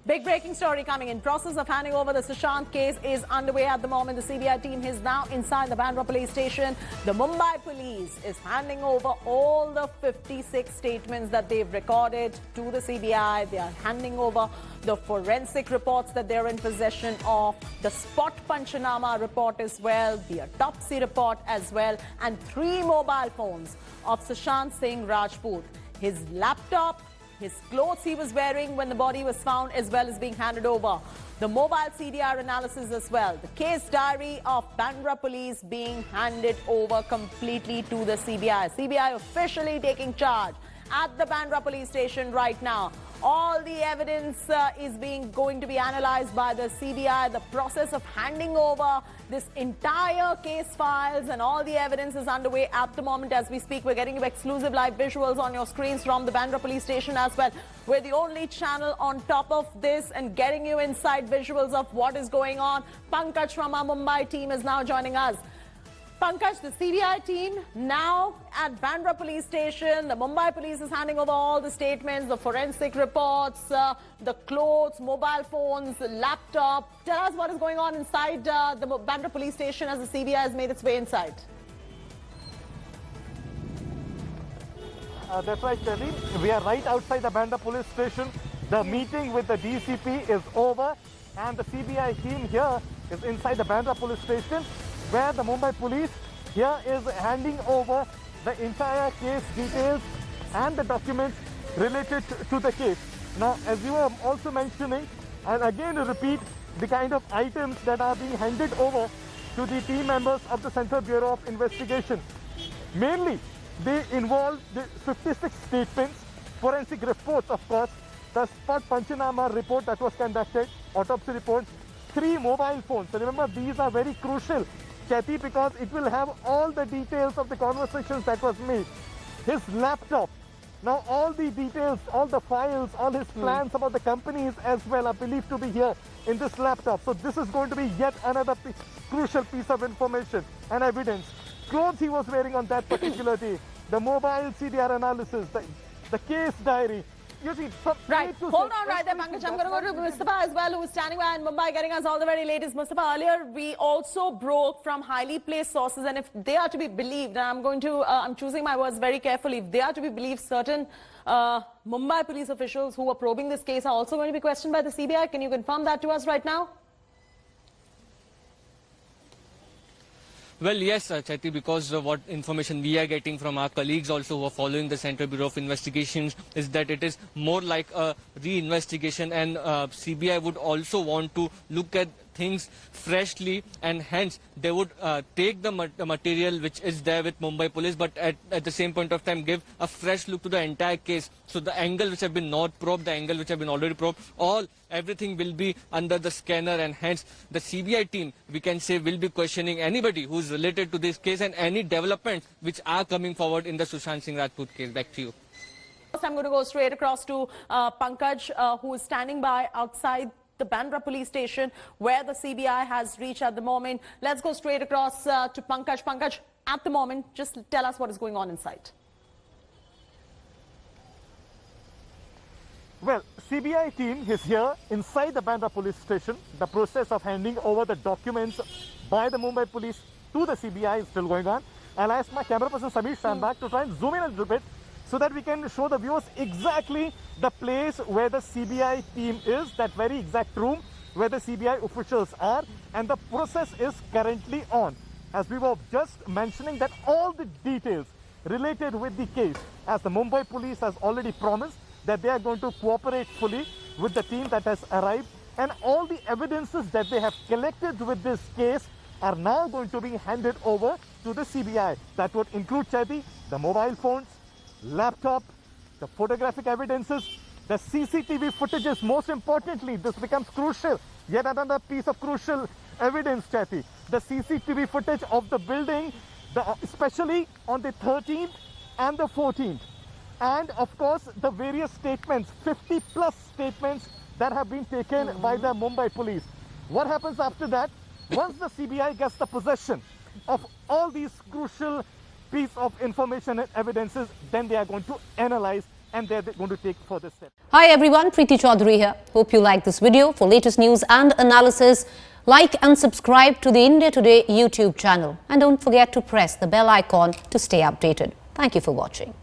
Big breaking story coming in. Process of handing over the Sushant case is underway at the moment. The CBI team is now inside the Bandra police station. The Mumbai police is handing over all the 56 statements that they've recorded to the CBI. They are handing over the forensic reports that they're in possession of, the spot Panchanama report as well, the autopsy report as well, and 3 mobile phones of Sushant Singh Rajput. His laptop, his clothes he was wearing when the body was found, as well as being handed over. The mobile CDR analysis as well. The case diary of Bandra police being handed over completely to the CBI. CBI officially taking charge at the Bandra police station right now. All the evidence is going to be analyzed by the CBI. The process of handing over this entire case files and all the evidence is underway at the moment as we speak. We're getting you exclusive live visuals on your screens from the Bandra police station as well. We're the only channel on top of this and getting you inside visuals of what is going on. Pankaj from our Mumbai team is now joining us. Pankaj, the CBI team now at Bandra police station. The Mumbai police is handing over all the statements, the forensic reports, the clothes, mobile phones, the laptop. Tell us what is going on inside the Bandra police station as the CBI has made its way inside. That's right, Delhi. We are right outside the Bandra police station. The meeting with the DCP is over and the CBI team here is inside the Bandra police station, where the Mumbai police here is handing over the entire case details and the documents related to the case. Now, as you were also mentioning, and again repeat, the kind of items that are being handed over to the team members of the Central Bureau of Investigation. Mainly, they involve the 56 statements, forensic reports, of course, the spot Panchanama report that was conducted, autopsy report, 3 mobile phones. So remember, these are very crucial, Chetty, because it will have all the details of the conversations that was made. His laptop. Now all the details, all the files, all his plans about the companies as well are believed to be here in this laptop. So this is going to be yet another crucial piece of information and evidence. Clothes he was wearing on that particular day, the mobile CDR analysis, the case diary. You see, right. Hold on right there, Pankaj. I'm going to go to Mustafa as well, who is standing by in Mumbai, getting us all the very latest. Mustafa, earlier we also broke from highly placed sources, and if they are to be believed, and I'm choosing my words very carefully, if they are to be believed, certain Mumbai police officials who are probing this case are also going to be questioned by the CBI. Can you confirm that to us right now? Well, yes, Chaiti, because what information we are getting from our colleagues also who are following the Central Bureau of Investigations is that it is more like a re-investigation, and CBI would also want to look at things freshly, and hence they would take the material which is there with Mumbai police, but at the same point of time give a fresh look to the entire case. So the angle which have been not probed, the angle which have been already probed, everything will be under the scanner, and hence the CBI team, we can say, will be questioning anybody who is related to this case and any developments which are coming forward in the Sushant Singh Rajput case. Back to you. I'm going to go straight across to Pankaj, who is standing by outside the Bandra police station where the CBI has reached at the moment. Let's go straight across to Pankaj. Pankaj, at the moment, just tell us what is going on inside. Well, CBI team is here inside the Bandra police station. The process of handing over the documents by the Mumbai police to the CBI is still going on. I'll ask my camera person Samir Shanbag to try and zoom in a little bit so that we can show the viewers exactly the place where the CBI team is, that very exact room where the CBI officials are, and the process is currently on. As we were just mentioning, that all the details related with the case, as the Mumbai police has already promised that they are going to cooperate fully with the team that has arrived, and all the evidences that they have collected with this case are now going to be handed over to the CBI. That would include, Chaiti, the mobile phones, laptop, the photographic evidences, the CCTV footages. Most importantly, this becomes crucial. Yet another piece of crucial evidence, Chaiti. The CCTV footage of the building, especially on the 13th and the 14th. And of course, the various statements, 50 plus statements that have been taken by the Mumbai police. What happens after that? Once the CBI gets the possession of all these crucial piece of information and evidences, then they are going to analyze and they're going to take further steps. Hi everyone, Preeti Chaudhary here. Hope you like this video. For latest news and analysis, like and subscribe to the India Today YouTube channel. And don't forget to press the bell icon to stay updated. Thank you for watching.